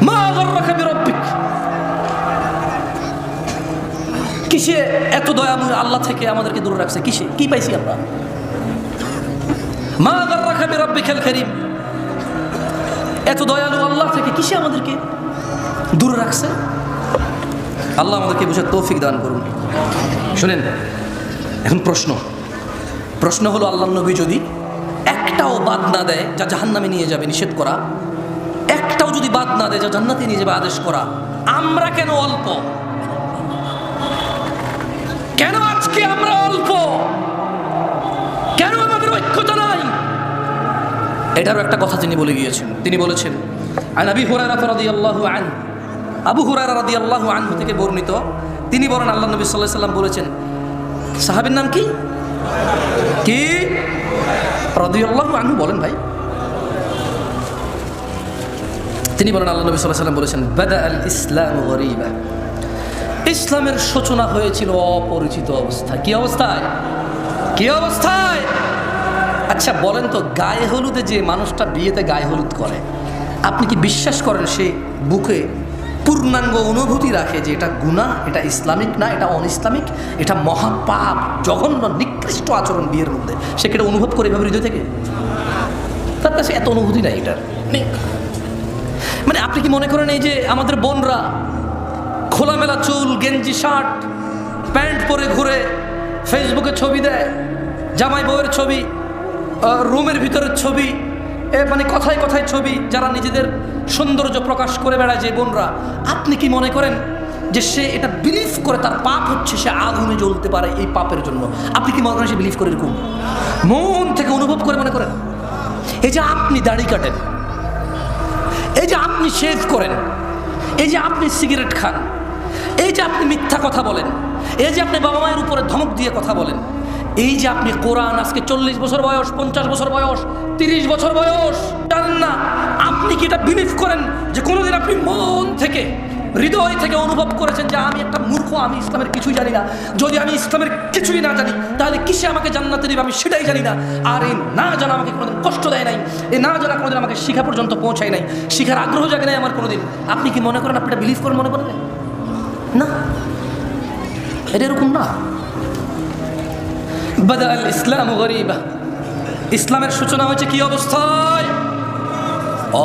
মা গাররাকা বিরাব্বিক, কিসে এত দয়াময় আল্লাহ থেকে আমাদেরকে দূরে রাখছে? কিসে, কি পাইছি আমরা? মা গাররাকা বিরাব্বিকাল কারীম, এত দয়ালু আল্লাহ থেকে কিসে আমাদেরকে দূরে রাখছে? আল্লাহ আমাদেরকে বুঝার তৌফিক দান করুন। শুনেন, এখন প্রশ্ন হলো, আল্লাহ নবী যদি একটাও বাদ না দেয় যা জাহান্নামে নিয়ে যাবে নিষেধ করা, একটাও যদি বাদ না দেয় যা জান্নাতে নিয়ে যাবে আদেশ করা, আমরা কেন অল্প? কেন আজকে আমরা অল্প? কেন আমাদের ঐক্যতা নাই? এটারও একটা কথা তিনি বলে গিয়েছেন। তিনি বলেছেন, আন আবি হুরায়রা রাদিয়াল্লাহু আনহু, আবু হুরায়রা রাদিয়াল্লাহু আনহু থেকে বর্ণিত, তিনি বলেন আল্লাহ নবী সাল্লাল্লাহু আলাইহি সাল্লাম বলেছেন, সাহাবীর নাম কি কি রাদিয়াল্লাহু আনহু বলেন ভাই। তিনি বলেন আল্লাহ নবী সাল্লাল্লাহু আলাইহি সাল্লাম বলেছেন, বাদা আল ইসলামু গরীবা, ইসলামের সূচনা হয়েছিল অপরিচিত অবস্থায়। কি অবস্থায়? কি অবস্থায়? আচ্ছা বলেন তো, গায়ে হলুদে যে মানুষটা বিয়েতে গায়ে হলুদ করে, আপনি কি বিশ্বাস করেন সে বুকে পূর্ণাঙ্গ অনুভূতি রাখে যে এটা গুনাহ, এটা ইসলামিক না, এটা অন ইসলামিক, এটা মহাপাপ, জঘন্য নিকৃষ্ট আচরণ বিয়ের মধ্যে? সে কি এটা অনুভব করে এভাবে হৃদয় থেকে? তার কাছে এত অনুভূতি নাই এটার। মানে আপনি কি মনে করেন এই যে আমাদের বোনরা খোলামেলা চুল, গেঞ্জি, শার্ট, প্যান্ট পরে ঘুরে, ফেসবুকে ছবি দেয়, জামাই বউয়ের ছবি, রুমের ভিতরের ছবি, মানে কথায় কথায় ছবি, যারা নিজেদের সৌন্দর্য প্রকাশ করে বেড়ায় যে বোনরা, আপনি কি মনে করেন যে সে এটা বিলিভ করে তার পাপ হচ্ছে, সে আগুনে জ্বলতে পারে এই পাপের জন্য? আপনি কি মনে করেন সে বিলিভ করে এরকম? মন থেকে অনুভব করে মনে করেন? এই যে আপনি দাড়ি কাটেন, এই যে আপনি শেভ করেন, এই যে আপনি সিগারেট খান, এই যে আপনি মিথ্যা কথা বলেন, এই যে আপনি বাবা মায়ের উপরে ধমক দিয়ে কথা বলেন, এই যে আপনি কোরআন আজকে 40 বছর বয়স, 50 বছর বয়স, 30 বছর বয়স জানেন না, আপনি কি এটা বিলিভ করেন যে কোনোদিন আপনি মন থেকে, হৃদয় থেকে অনুভব করেছেন যে আমি একটা মূর্খ, আমি ইসলামের কিছুই জানি না? যদি আমি ইসলামের কিছুই না জানি তাহলে কিসে আমাকে জান্নাতে দিবে আমি সেটাই জানি না। আর এই না জানা আমাকে কোনোদিন কষ্ট দেয় নাই, এই না জানা কোনোদিন আমাকে শিখা পর্যন্ত পৌঁছায় নাই, শিখার আগ্রহ জাগে নাই আমার কোনোদিন। আপনি কি মনে করেন আপনি এটা বিলিভ করেন? মনে করেন না, এটা এরকম না। বাদা আল ইসলামু গরীবা, ইসলামের সূচনা হয়েছে কি অবস্থায়?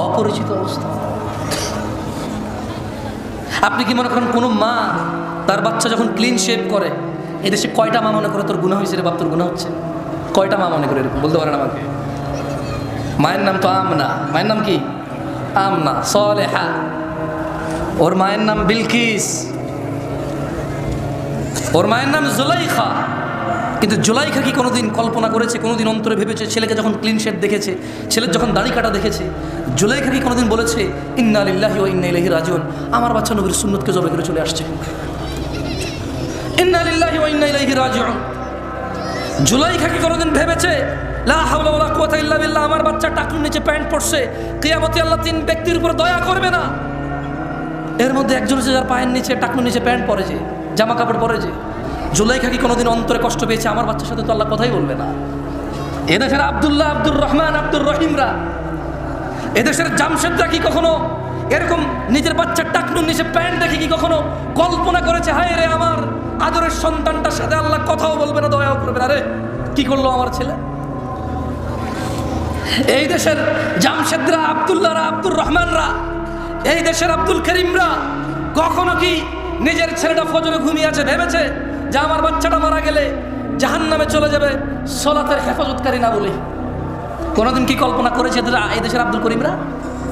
অপরিচিত অবস্থা। আপনি কি মনে করেন কোনো মা তার বাচ্চা যখন ক্লিন শেভ করে, এদেশে কয়টা মা মনে করে তোর গুনাহ হয়েছে রে বাপ, তোর গুনাহ হচ্ছে? কয়টা মা মনে করে এরকম? বলতে পারেন আমাকে? মায়ের নাম তো আমনা, মায়ের নাম কি? আমনা, সলেহা, ওর মায়ের নাম বিলকিস, ওর মায়ের নাম জুলাইখা। কিন্তু জুলাইখা কি কোনোদিন কল্পনা করেছে, কোনোদিন অন্তরে ভেবেছে, ছেলেকে যখন ক্লিন শেভ দেখেছে, ছেলের যখন দাড়ি কাটা দেখেছে, জুলাইখা কি কোনোদিন বলেছে ইন্না লিল্লাহি ওয়া ইন্না ইলাইহি রাজিউন, আমার বাচ্চা নবীর সুন্নতকে জবে করে চলে আসছে? ইন্না লিল্লাহি ওয়া ইন্না ইলাইহি রাজিউন। জুলাইখা কি কোনোদিন ভেবেছে লা হাওলা ওয়ালা কুওয়াতা ইল্লা বিল্লাহ, আমার বাচ্চা টাকলুর নিচে প্যান্ট পরছে, কিয়ামতে আল্লাহ 3 ব্যক্তির উপর দয়া করবে না? এর মধ্যে একজন হচ্ছে যার পায়ের নিচে, টাকলুর নিচে প্যান্ট পরে, যে জামা কাপড় পরে, যে জুলাইখা কি কোনোদিন অন্তরে কষ্ট পেয়েছে আমার বাচ্চার সাথে তো আল্লাহ কথাই বলবে না? এদেশের আব্দুল্লাহ, আব্দুর রহমান, আব্দুর রহিমরা, এদেশের জামশেদরা কি কখনো এরকম নিজের বাচ্চার টাকলুর নিচে প্যান্ট দেখে কি কখনো কল্পনা করেছে হায় রে আমার আদরের সন্তানটার সাথে আল্লাহ কথাও বলবে না, দয়াও করবে না, রে কি করলো আমার ছেলে? এই দেশের জামশেদরা, আব্দুল্লাহরা, আব্দুর রহমানরা, এই দেশের আব্দুল করিমরা কখনো কি নিজের ছেলেটা ফজরে ঘুমিয়ে আছে ভেবেছে যে আমার বাচ্চাটা মারা গেলে জাহান্নামে চলে যাবে সলাতের হেফাজতকারী না বলে? কোনোদিন কি কল্পনা করেছে এই দেশের আব্দুল করিমরা?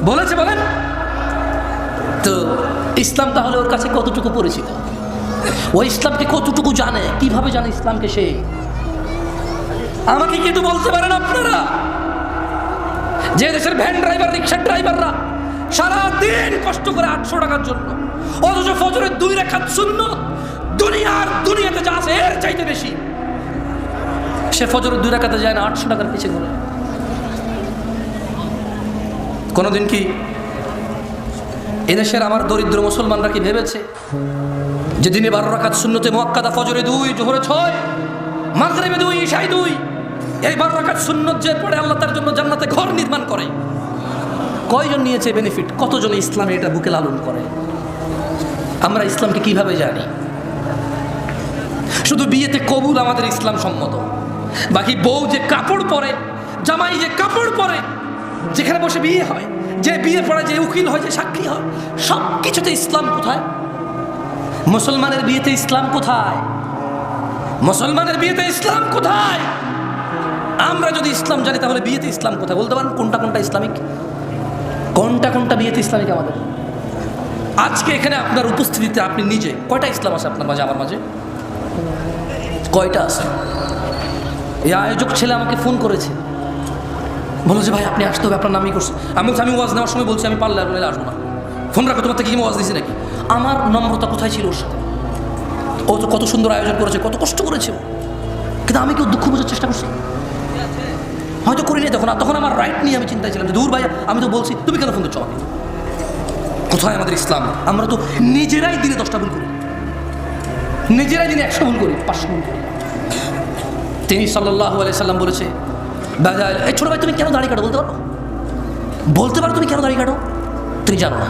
বলেছে? বলেন তো। ইসলাম তাহলে ওর কাছে কতটুকু পরিচিত? ও ইসলামকে কতটুকু জানে? কিভাবে জানে ইসলামকে সে? আমাকে কি একটু বলতে পারেন আপনারা? যে দেশের ভ্যান ড্রাইভার, রিক্সার ড্রাইভাররা সারাদিন কষ্ট করে 800 টাকার জন্য, অথচ ফজরের 2 রাকাত সুন্নত দুনিয়াতে যা আছে এর চাইতে বেশি, সে ফজরের 2 রাকাতে যায় না, 800 টাকার পিছিয়ে ঘুরে। কোনোদিন কি এদেশের আমার দরিদ্র মুসলমানরা কি ভেবেছে যে দিনে 12 রাকাত সুন্নতে মুআক্কাদা, ফজরে 2, জোহরে 6, মাগরিবে 2, ইশায় 2, এই 12 রাকাত সুন্নত যে পড়ে আল্লাহ তার জন্য জান্নাতে ঘর নির্মাণ করে? কয়জন নিয়েছে বেনিফিট, কতজন ইসলামে এটা বুকে লালন করে? আমরা ইসলামকে কিভাবে জানি? শুধু বিয়েতে কবুল আমাদের ইসলাম সম্মত, বাকি বউ যে কাপড় পরে, জামাই যে কাপড় পরে, যেখানে বসে বিয়ে হয়, যে বিয়ে পড়ে, যে উকিল হয়, যে সাক্ষী হয়, সব কিছুতে ইসলাম কোথায়? মুসলমানের বিয়েতে ইসলাম কোথায়? মুসলমানের বিয়েতে ইসলাম কোথায়? আমরা যদি ইসলাম জানি তাহলে বিয়েতে ইসলাম কোথায়? বলতে পারেন কোনটা কোনটা ইসলামিক, কোনটা কোনটা বিয়েতে ইসলামিক আমাদের? আজকে এখানে আপনার উপস্থিতিতে আপনি নিজে কয়টা ইসলাম আছে আপনার মাঝে, আমার মাঝে কয়টা আছে? এই আয়োজক ছেলে আমাকে ফোন করেছে, বলো যে ভাই আপনি আসতে হবে, আপনার নামই করছে। আমি ওয়াজ নেওয়ার সময় বলছি আমি পারলে আসবো না, ফোন রাখো, তোমার থেকে কি ওয়াজ দিয়েছি নাকি? আমার নম্রতা কোথায় ছিল ওর সাথে? ও তো কত সুন্দর আয়োজন করেছে, কত কষ্ট করেছে, কিন্তু আমি কেউ দুঃখ বোঝার চেষ্টা করছি? হয়তো করিনি তখন। তখন আমার রাইট নিয়ে আমি চিন্তায় ছিলাম যে দূর ভাই, আমি তো বলছি, তুমি কেন ফোন দিচ্ছ আমাকে? কোথায় আমাদের ইসলাম? আমরা তো নিজেরাই দিনে 10টা ভুল করি, নিজেরাই দিনে 100 ভুল করি, 500 ভুল করি। তিনি সাল্লাল্লাহু আলাইহি সাল্লাম বলেছে, এই ছোট ভাই তুমি কেন দাড়ি কাটো? বলতে পারো? বলতে পারো তুমি কেন দাড়ি কাটো? তুমি জানো না।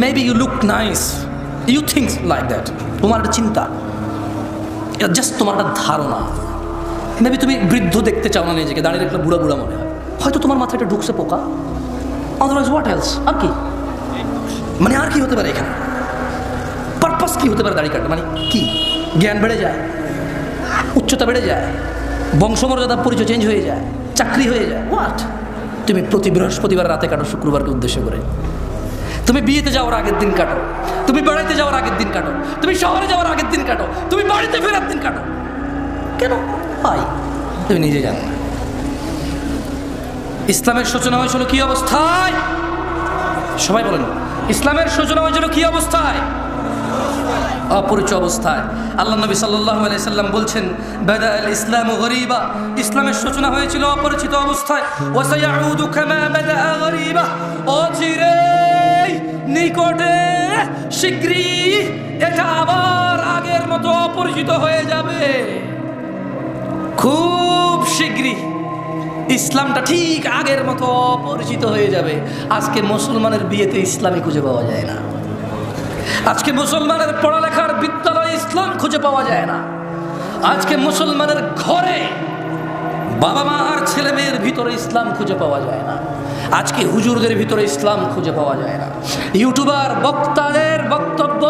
Maybe you look nice, you think like that. তোমার একটা চিন্তা, এটা জাস্ট তোমার একটা ধারণা। মেবি তুমি বৃদ্ধ দেখতে চাও না নিজেকে, দাঁড়িয়ে রাখলে বুড়া বুড়া মনে হয়। হয়তো তোমার মাথায় একটা ঢুকছে পোকা, আদারওয়াইজ হোয়াট এলস? আর কি মানে, আর কি হতে পারে এখানে? পারপাস কি হতে পারে দাড়ি কাটা? মানে কি? জ্ঞান বেড়ে যায়, উচ্চতা বেড়ে যায়, বংশমর্যাদার পরিচয় চেঞ্জ হয়ে যায়, চাকরি হয়ে যায়, হোয়াট? তুমি প্রতি বৃহস্পতিবার রাতে কাটো, শুক্রবারকে উদ্দেশ্য করে। তুমি বিয়েতে যাওয়ার আগের দিন কাটো, তুমি বেড়াইতে যাওয়ার আগের দিন কাটো, তুমি শহরে যাওয়ার আগের দিন কাটো, তুমি বাড়িতে ফেরার দিন কাটো। কেন ভাই? তুমি নিজে জানো। ইসলামের সূচনা হয়েছিল কি অবস্থায়? সবাই বলেন, ইসলামের সূচনা হয়েছিল কি অবস্থায়? অপরিচিত অবস্থায়। আল্লাহ নবী সাল্লাল্লাহু আলাইহি সাল্লাম বলছেন, বাদা আল ইসলামু গরীবা, ইসলামের সূচনা হয়েছিল অপরিচিত অবস্থায়। ওয়া সায়াউদু কামা বাদা গরীবা, অচিরে, নিকটে, শীঘ্রই এটা আবার আগের মতো অপরিচিত হয়ে যাবে। খুব শীঘ্রই ইসলামটা ঠিক আগের মতো অপরিচিত হয়ে যাবে। আজকে মুসলমানের বিয়েতে ইসলামই খুঁজে পাওয়া যায় না। আজকে মুসলমানের পড়ালেখার বিদ্যালয়ে ইসলাম খুঁজে পাওয়া যায় না। আজকে মুসলমানের ঘরে বাবা মা আর ছেলে মেয়ের ভিতরে ইসলাম খুঁজে পাওয়া যায় না। আজকে হুজুরদের ভিতরে ইসলাম খুঁজে পাওয়া যায় না। ইউটিউবার বক্তাদের বক্তব্য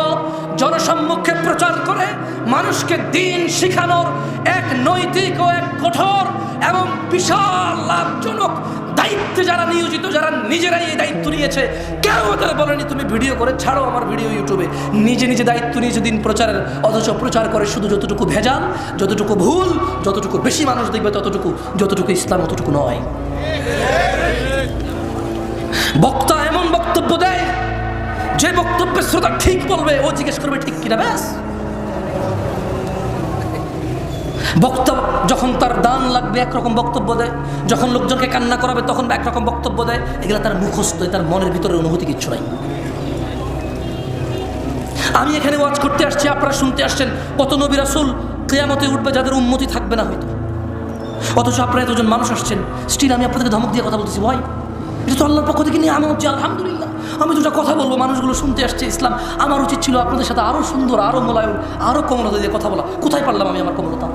জনসম্মুখে প্রচার করে মানুষকে দিন শিখানোর এক নৈতিক ও এক কঠোর এবং বিশাল লাভজনক দায়িত্বে যারা নিয়োজিত, যারা নিজেরাই এই দায়িত্ব নিয়েছে, কেউ তারা বলেনি তুমি ভিডিও করে ছাড়ো আমার ভিডিও ইউটিউবে। নিজে নিজে দায়িত্ব নিয়েছে দিন প্রচারের, অথচ প্রচার করে শুধু যতটুকু ভেজাল, যতটুকু ভুল, যতটুকু বেশি মানুষ দেখবে ততটুকু, যতটুকু ইসলাম অতটুকু নয়। বক্তা এমন বক্তব্য দেয় যে বক্তব্যের শ্রোতা ঠিক বলবে, ও জিজ্ঞেস করবে ঠিক কিনা, ব্যাস। বক্তা যখন তার দান লাগবে একরকম বক্তব্য দেয়, যখন লোকজনকে কান্না করাবে তখন একরকম বক্তব্য দেয়। এগুলো তার মুখস্থ, তার মনের ভিতরে অনুভূতি কিচ্ছু নাই। আমি এখানে ওয়াজ করতে আসছি, আপনারা শুনতে আসছেন। কত নবী রাসূল কিয়ামতে উঠবে যাদের উম্মতি থাকবে না হয়তো, অথচ আপনারা এতজন মানুষ আসছেন, স্টিল আমি আপনাদেরকে ধমক দিয়ে কথা বলতেছি। ভাই এটা তো আল্লাহর পক্ষ থেকে নিয়ে আমি হচ্ছে আলহামদুলিল্লাহ, আমি দুটা কথা বলবো, মানুষগুলো শুনতে আসছে ইসলাম। আমার উচিত ছিল আপনাদের সাথে আরও সুন্দর, আরও মোলায়ম, আরও কোমলতা দিয়ে কথা বলা। কোথায় পারলাম আমি আমার কোমলতা?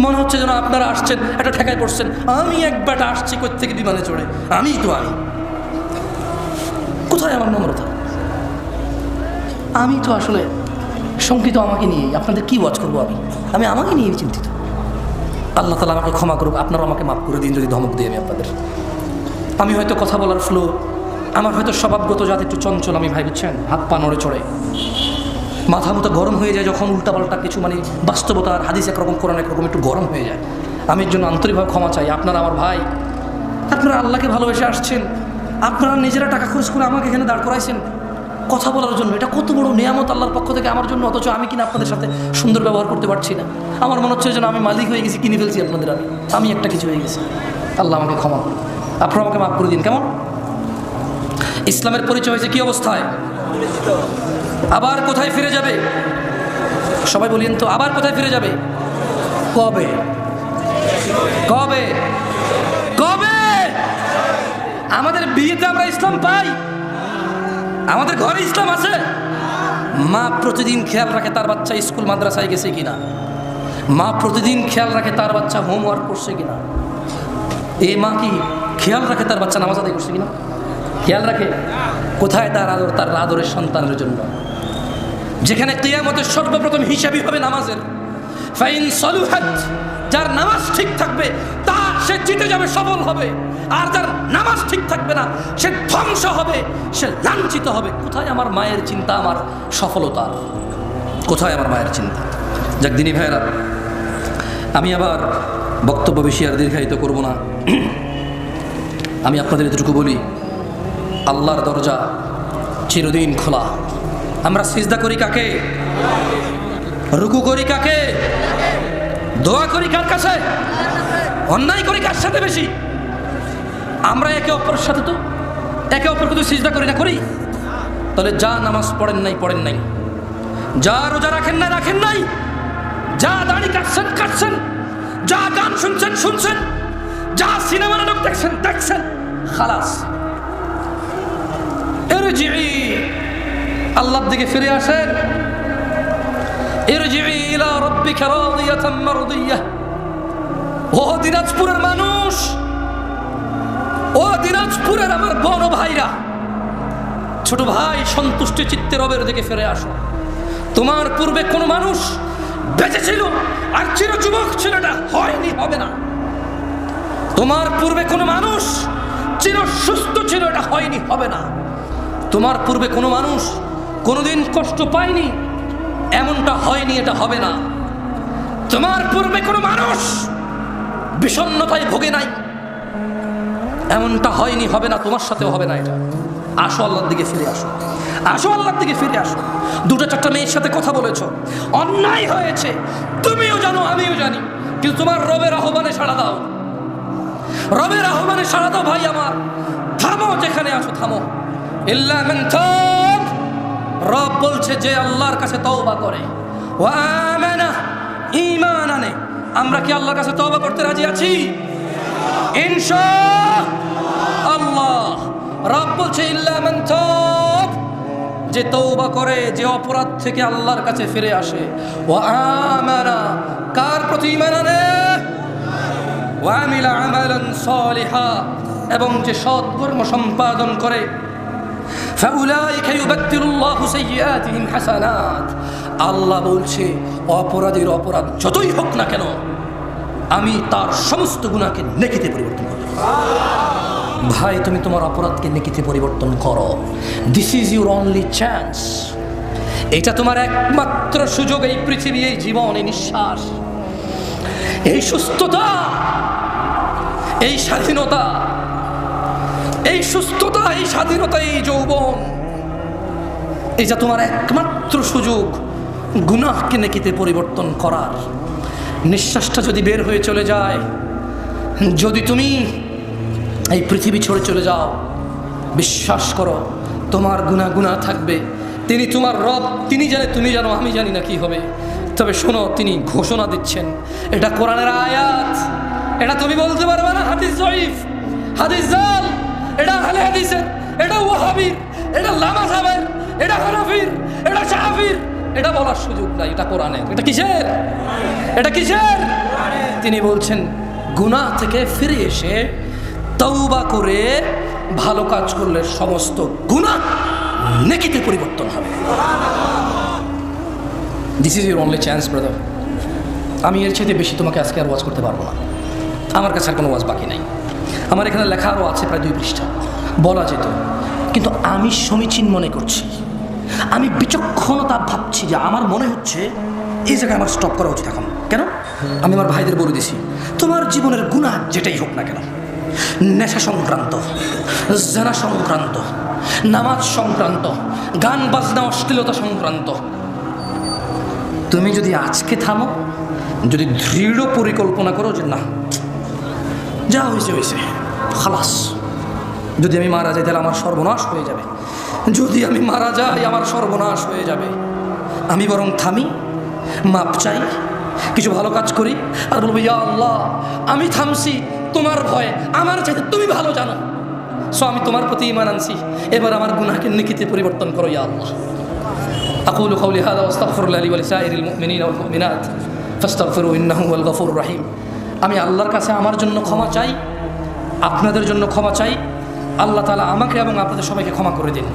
মনে হচ্ছে যেন আপনারা আসছেন একটা ঠেকায় পড়ছেন। আমি একবারটা আসছি কই থেকে বিমানে চড়ে, আমি কোথায় আমার নম্রতা? আমি তো আসলে শঙ্কিত আমাকে নিয়ে। আপনাদের কি ওয়াজ করবো আমি আমাকে নিয়ে চিন্তিত। আল্লাহ তাআলা আমাকে ক্ষমা করুক, আপনারাও আমাকে মাফ করে দিন যদি ধমক দিই আমি আপনাদের। আমি হয়তো কথা বলার ফ্লো, আমার হয়তো স্বভাবগত জাত একটু চঞ্চল, আমি ভাই বুঝছেন, হাত পা নড়ে চড়ে, মাথা মতো গরম হয়ে যায় যখন উল্টাপাল্টা কিছু, মানে বাস্তবতা আর হাদিস একরকম, কোরআন একরকম, একটু গরম হয়ে যায়। আমি এর জন্য আন্তরিকভাবে ক্ষমা চাই। আপনারা আমার ভাই, আপনারা আল্লাহকে ভালোবেসে আসছেন, আপনারা নিজেরা টাকা খরচ করে আমাকে এখানে দাঁড় করাইছেন কথা বলার জন্য। এটা কত বড় নিয়ামত আল্লাহর পক্ষ থেকে আমার জন্য, অথচ আমি কিনা আপনাদের সাথে সুন্দর ব্যবহার করতে পারছি না। আমার মনে হচ্ছে যেন আমি মালিক হয়ে গেছি, কিনে ফেলছি আপনাদের, আমি একটা কিছু হয়ে গেছি। আল্লাহ আমাকে ক্ষমা করুন, আপনারা আমাকে মাফ করে দিন। কেমন ইসলামের পরিচয় হয়েছে কি অবস্থায়? আবার কোথায় ফিরে যাবে? সবাই বলেন তো, আবার কোথায় ফিরে যাবে? কবে কবে কবে? আমাদের বিয়েতে আমরা ইসলাম পাই? আমাদের ঘরে ইসলাম আছে? মা প্রতিদিন খেয়াল রাখে তার বাচ্চা স্কুল মাদ্রাসায় গেছে কিনা, মা প্রতিদিন খেয়াল রাখে তার বাচ্চা হোমওয়ার্ক করছে কিনা, এই মা কি খেয়াল রাখে তার বাচ্চা নামাজ আদায় করছে কিনা? খেয়াল রাখে? কোথায় তার আদর, তার আদরের সন্তানের জন্য? যেখানে কিয়ামতের সর্বপ্রথম হিসাবই হবে নামাজের। ফাইন সলুহাত, যার নামাজ ঠিক থাকবে তার সে জিতে যাবে, সফল হবে। আর যার নামাজ ঠিক থাকবে না সে ধ্বংস হবে, সে লাঞ্ছিত হবে। কোথায় আমার মায়ের চিন্তা, আমার সফলতার? কোথায় আমার মায়ের চিন্তা? যাক দিনী ভাইয়েরা, আমি আবার বক্তব্য বেশি আর দীর্ঘায়িত করব না। আমি আপনাদের এতটুকু বলি, আল্লাহর দরজা চিরদিন খোলা। আমরা সিজদা করি কাকে? রুকু করি কাকে? দোয়া করি কার কাছে? অন্যায় করি কার সাথে বেশি? আমরা একে অপরের সাথে তো একে অপরকে তো সিজদা করি না, করি? তাহলে যা নামাজ পড়েন নাই, যা রোজা রাখেন নাই, যা দাড়ি কাটছেন, যা গান শুনছেন, যা সিনেমা নাটক দেখছেন, খালাস। ইরজিই, আল্লাহর দিকে ফিরে আসেন। ইরজিই ইলা রাব্বিকা রাদিয়াতাম মারদিয়াহ। ও দিনাজপুরের মানুষ, ও দিনাজপুরের আমার বড় ভাইরা, ছোট ভাই, সন্তুষ্টি চিত্তে রবের দিকে ফিরে আসো। তোমার পূর্বে কোন মানুষ বেঁচে ছিল আর চির যুবক ছিল, এটা হয়নি, হবে না। তোমার পূর্বে কোন মানুষ চির সুস্থ ছিল, এটা হয়নি, হবে না। তোমার পূর্বে কোনো মানুষ কোনোদিন কষ্ট পায়নি, এমনটা হয়নি, এটা হবে না। তোমার পূর্বে কোনো মানুষ বিষণ্ণতায় ভোগে নাই, এমনটা হয়নি, হবে না, তোমার সাথেও হবে না এটা। আসো আল্লাহর দিকে ফিরে আসো, আল্লাহর দিকে ফিরে আসো। দুটো চারটা মেয়ের সাথে কথা বলেছো, অন্যায় হয়েছে, তুমিও জানো আমিও জানি, কিন্তু তোমার রবের আহ্বানে সাড়া দাও, রবের আহ্বানে সাড়া দাও। ভাই আমার, থামো, যেখানে আছো থামো। ইল্লা মান তাব, রব বলছে যে আল্লাহর কাছে তওবা করে, ওয়া আমানা, ঈমান আনে। আমরা কি আল্লাহর কাছে তওবা করতে রাজি আছি? ইনশাআল্লাহ। রব বলছে ইল্লা মান তাব, যে তওবা করে, যে অপরাধ থেকে আল্লাহর কাছে ফিরে আসে। ওয়া আমানা, কার প্রতি ঈমান আনে? ওয়া আমিলা আমালান সালিহা, এবং যে সৎকর্ম সম্পাদন করে। ফাউলাইকা ইউবাদদিলুল্লাহু সাইয়্যাতিহিম হাসানাত, আল্লাহ বলছে অপরাধীর অপরাধ যতই হোক না কেন, আমি তার সমস্ত গুনাহকে নেকিতে পরিবর্তন করব। ভাই, তুমি তোমার অপরাধকে নেকিতে পরিবর্তন করো। This is your only chance. এটা তোমার একমাত্র সুযোগ, এই পৃথিবী, এই জীবন, এই নিঃশ্বাস, এই সুস্থতা, এই স্বাধীনতা, এই সুস্থতা, এই স্বাধীনতা, এই যৌবন, এটা তোমার একমাত্র সুযোগ গুনাহকে নেকিতে পরিবর্তন করার। নিঃশ্বাসটা যদি বের হয়ে চলে যায়, যদি তুমি এই পৃথিবী ছেড়ে চলে যাও, বিশ্বাস করো তোমার গুনাহ থাকবে। তিনি তোমার রব, তিনি জানে, তুমি জানো, আমি জানি না কি হবে। তবে শোনো, তিনি ঘোষণা দিচ্ছেন, এটা কোরআনের আয়াত, এটা তুমি বলতে পারবে না হাদিস জয়ীফ, হাদিস জাল, এটা আহলে হাদিসের, এটা ওয়াহাবীর, এটা লামাযাবের, এটা হানাফির, এটা শাফির, এটা বলার সুযোগ নাই। এটা কোরআনের। এটা কিসের? এটা কিসের? তিনি বলছেন গুনাহ থেকে ফিরে এসে তওবা করে ভালো কাজ করলে সমস্ত গুনাহ নেকিতে পরিবর্তন হবে। This is your only chance brother. আমি এর চাইতে বেশি তোমাকে আজকে আর ওয়াজ করতে পারবো না। আমার কাছে আর কোনো ওয়াজ বাকি নাই। আমার এখানে লেখা আরও আছে প্রায় 2 পৃষ্ঠা, বলা যেত, কিন্তু আমি সমীচীন মনে করছি, আমি বিচক্ষণতা ভাবছি যে আমার মনে হচ্ছে এই জায়গায় আমার স্টপ করা উচিত এখন। কেন? আমি আমার ভাইদের বলে দিছি, তোমার জীবনের গুনাহ যেটাই হোক না কেন, নেশা সংক্রান্ত, জানা সংক্রান্ত, নামাজ সংক্রান্ত, গান বাজনা অশ্লীলতা সংক্রান্ত, তুমি যদি আজকে থামো, যদি দৃঢ় পরিকল্পনা করো যে না, যা হয়েছে খালাস, যদি আমি মারা যাই তাহলে আমার সর্বনাশ হয়ে যাবে, যদি আমি মারা যাই আমার সর্বনাশ হয়ে যাবে, আমি বরং থামি, মাপ চাই, কিছু ভালো কাজ করি, আর বলবো ইয়া আল্লাহ আমি থামছি তোমার ভয়ে, আমার চাইতে তুমি ভালো জানো, সো আমি তোমার প্রতি ঈমান আনছি, এবার আমার গুনাহকে নেকিতে পরিবর্তন করো ইয়া আল্লাহ। আকুলু কাউলি হাযা ওয়া আস্তাগফিরুল্লাহ লি ওয়া লিসাইরিল মুমিনিনা ওয়াল মুমিনাত ফাস্তাগফিরুহু ইন্নাহু হুয়াল গফুরুর রহিম। আমি আল্লাহর কাছে আমার জন্য ক্ষমা চাই, আপনাদের জন্য ক্ষমা চাই। আল্লাহ তাআলা আমাকে এবং আপনাদের সবাইকে ক্ষমা করে দিন।